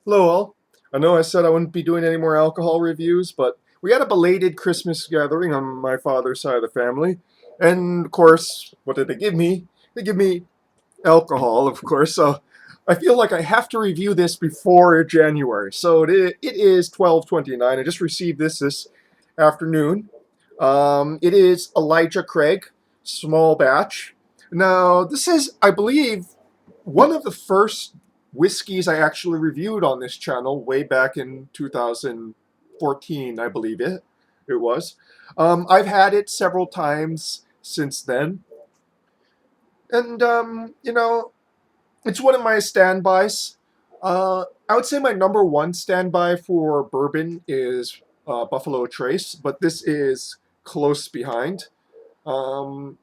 Hello all. I know I said I wouldn't be doing any more alcohol reviews, but we had a belated Christmas gathering on my father's side of the family. And of course, what did they give me? They give me alcohol, of course. So I feel like I have to review this before January. So it is 12/29. I just received this afternoon. It is Elijah Craig, small batch. Now, this is, I believe, one of the first whiskeys I actually reviewed on this channel way back in 2014, I believe it was. I've had it several times since then, and it's one of my standbys. I would say my number one standby for bourbon is Buffalo Trace, but this is close behind. Um,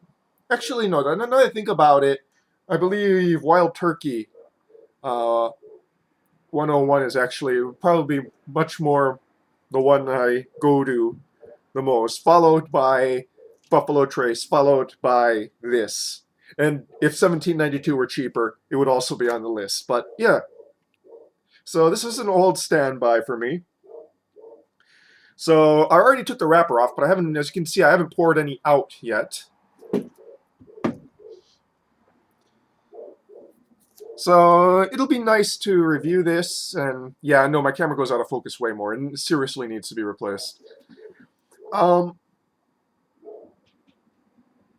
Actually, no. Now that I think about it, I believe Wild Turkey uh, 101 is actually probably much more the one I go to the most, followed by Buffalo Trace, followed by this. And if 1792 were cheaper, it would also be on the list. But yeah, so this is an old standby for me. So I already took the wrapper off, but I haven't, as you can see, I haven't poured any out yet. So it'll be nice to review this, and yeah, no, my camera goes out of focus way more, and seriously needs to be replaced. Um,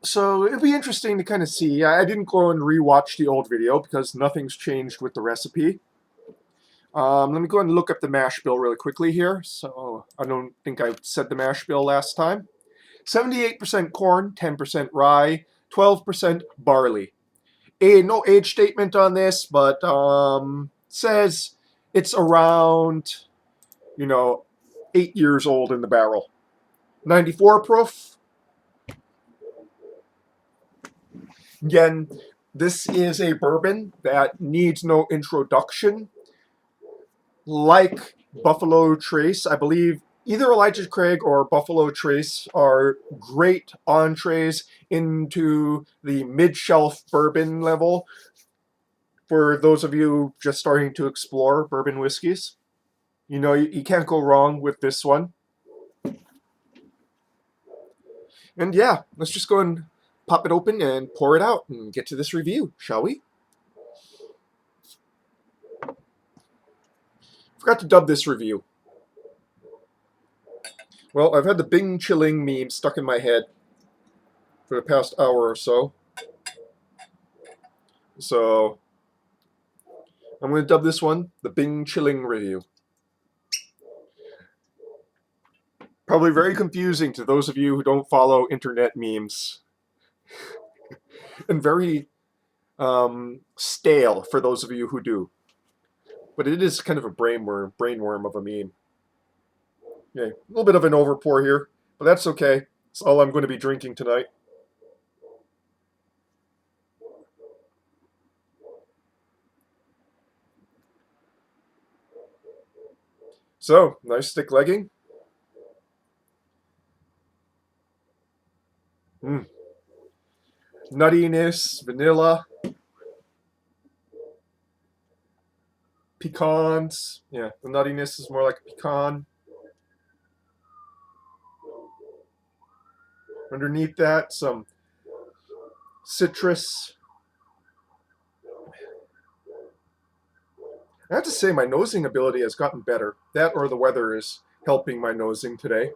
so it'll be interesting to kind of see. I didn't go and rewatch the old video because nothing's changed with the recipe. Let me go ahead and look up the mash bill really quickly here. So I don't think I said the mash bill last time. 78% corn, 10% rye, 12% barley. No age statement on this, but says it's around, you know, 8 years old in the barrel. 94 proof. Again, this is a bourbon that needs no introduction. Like Buffalo Trace, I believe either Elijah Craig or Buffalo Trace are great entrees into the mid-shelf bourbon level for those of you just starting to explore bourbon whiskeys. You know, you can't go wrong with this one. And yeah, let's just go and pop it open and pour it out and get to this review, shall we? Forgot to dub this review. Well, I've had the Bing Chilling meme stuck in my head for the past hour or so. So I'm going to dub this one the Bing Chilling review. Probably very confusing to those of you who don't follow internet memes, and very stale for those of you who do. But it is kind of a brainworm of a meme. Yeah, a little bit of an overpour here, but that's okay. It's all I'm going to be drinking tonight. So, nice thick legging. Mm. Nuttiness, vanilla, pecans. Yeah, the nuttiness is more like a pecan. Underneath that, some citrus. I have to say, my nosing ability has gotten better. That or the weather is helping my nosing today.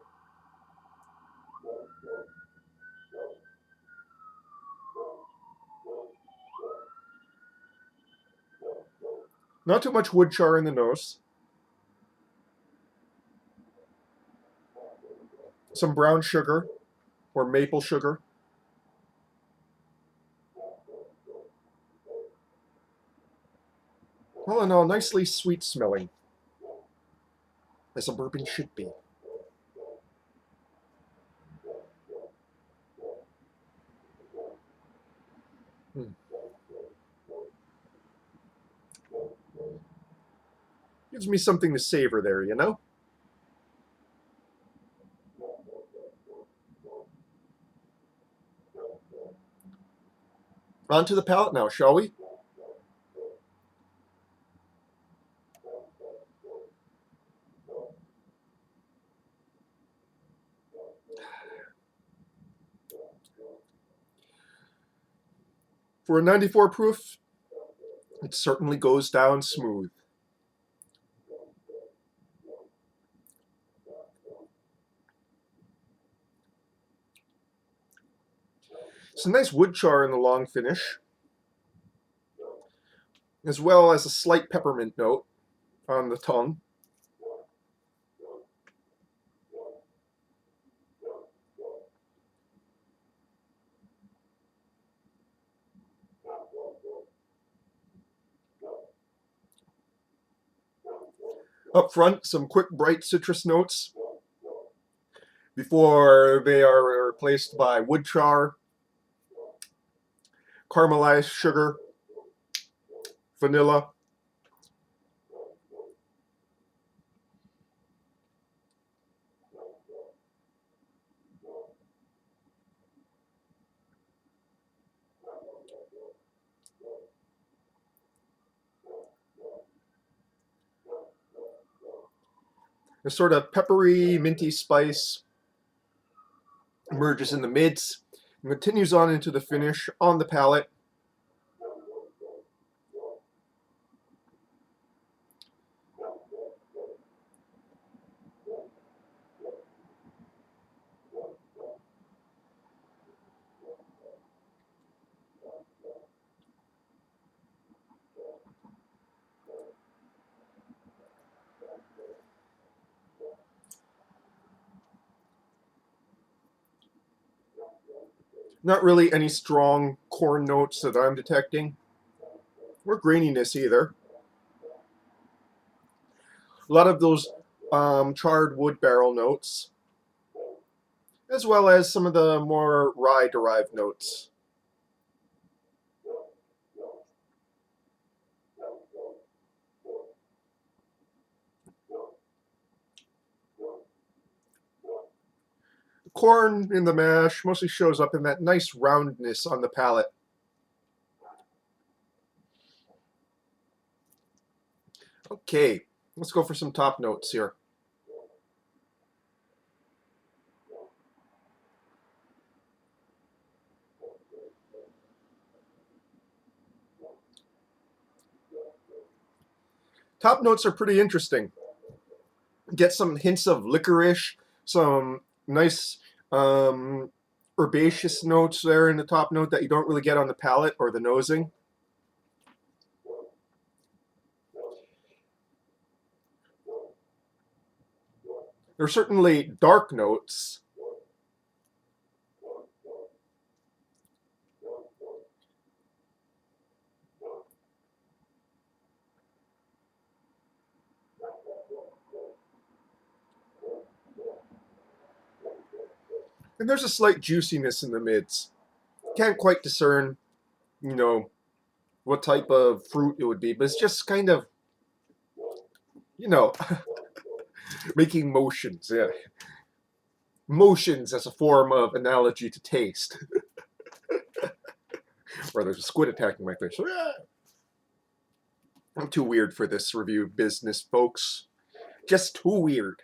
Not too much wood char in the nose. Some brown sugar or maple sugar. All in all, nicely sweet smelling, as a bourbon should be. Mm. Gives me something to savor there, you know? On to the palate now, shall we? For a 94 proof, it certainly goes down smooth. It's a nice wood char in the long finish, as well as a slight peppermint note on the tongue. Up front, some quick, bright citrus notes before they are replaced by wood char, caramelized sugar, vanilla. A sort of peppery, minty spice emerges in the mids and continues on into the finish on the palate. Not really any strong corn notes that I'm detecting, or graininess either. A lot of those charred wood barrel notes, as well as some of the more rye-derived notes. The corn in the mash mostly shows up in that nice roundness on the palate. Okay, let's go for some top notes here. Top notes are pretty interesting. Get some hints of licorice, some nice herbaceous notes there in the top note that you don't really get on the palate or the nosing. There are certainly dark notes. And there's a slight juiciness in the mids. Can't quite discern, what type of fruit it would be, but it's just kind of, you know, making motions. Yeah. Motions as a form of analogy to taste. Or there's a squid attacking my face. I'm too weird for this review business, folks. Just too weird.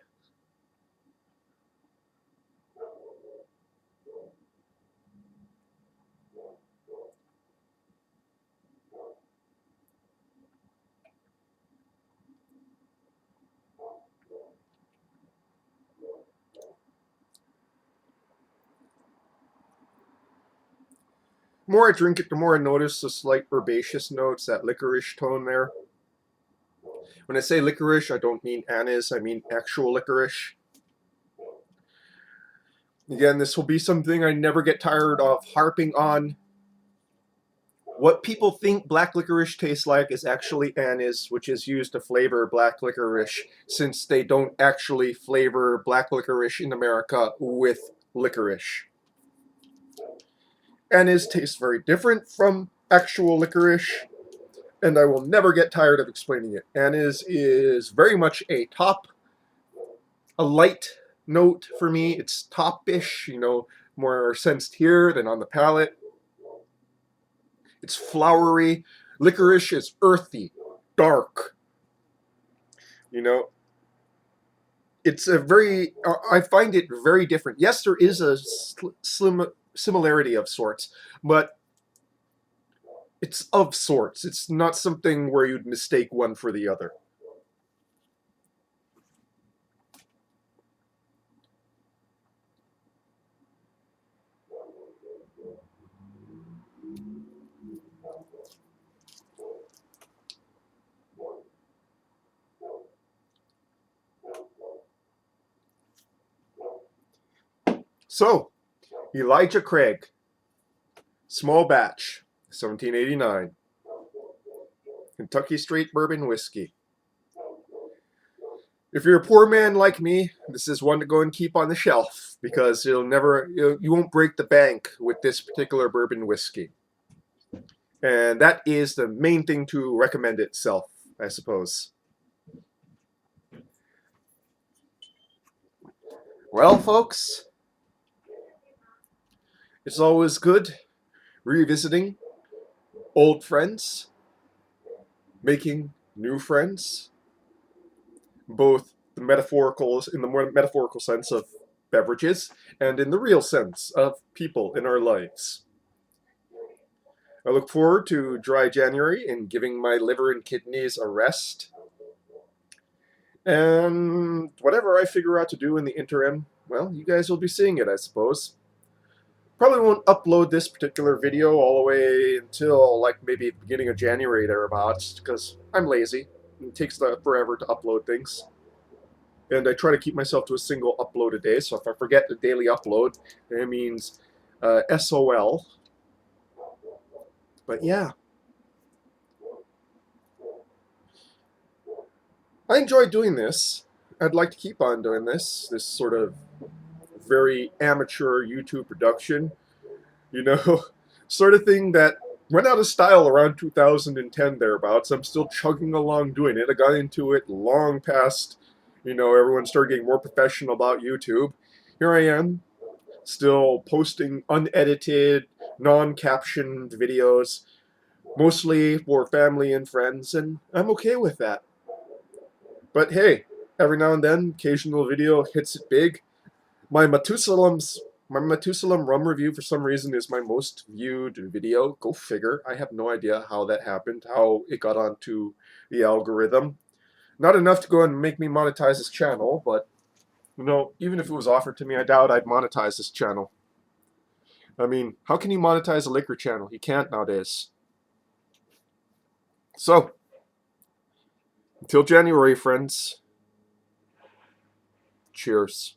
The more I drink it, the more I notice the slight herbaceous notes, that licorice tone there. When I say licorice, I don't mean anise, I mean actual licorice. Again, this will be something I never get tired of harping on. What people think black licorice tastes like is actually anise, which is used to flavor black licorice, since they don't actually flavor black licorice in America with licorice. Anise tastes very different from actual licorice, and I will never get tired of explaining it. Anise is very much a light note for me. It's top-ish, more sensed here than on the palate. It's flowery. Licorice is earthy, dark. It's I find it very different. Yes, there is a slight similarity of sorts, but it's of sorts. It's not something where you'd mistake one for the other. So, Elijah Craig, small batch, 1789, Kentucky Straight Bourbon Whiskey. If you're a poor man like me, this is one to go and keep on the shelf because you won't break the bank with this particular bourbon whiskey. And that is the main thing to recommend itself, I suppose. Well, folks, it's always good revisiting old friends, making new friends, both the metaphorical in the more metaphorical sense of beverages and in the real sense of people in our lives. I look forward to dry January and giving my liver and kidneys a rest. And whatever I figure out to do in the interim, well, you guys will be seeing it, I suppose. Probably won't upload this particular video all the way until like maybe the beginning of January thereabouts, because I'm lazy. It takes forever to upload things. And I try to keep myself to a single upload a day, so if I forget the daily upload, it means SOL. But yeah. I enjoy doing this. I'd like to keep on doing this sort of very amateur YouTube production, you know, sort of thing that went out of style around 2010 thereabouts. I'm still chugging along doing it. I got into it long past, everyone started getting more professional about YouTube. Here I am, still posting unedited, non-captioned videos, mostly for family and friends, and I'm okay with that. But hey, every now and then, occasional video hits it big. My Methusalem rum review, for some reason, is my most viewed video. Go figure. I have no idea how that happened, how it got onto the algorithm. Not enough to go and make me monetize this channel, but, even if it was offered to me, I doubt I'd monetize this channel. I mean, how can you monetize a liquor channel? You can't nowadays. So, until January, friends, cheers.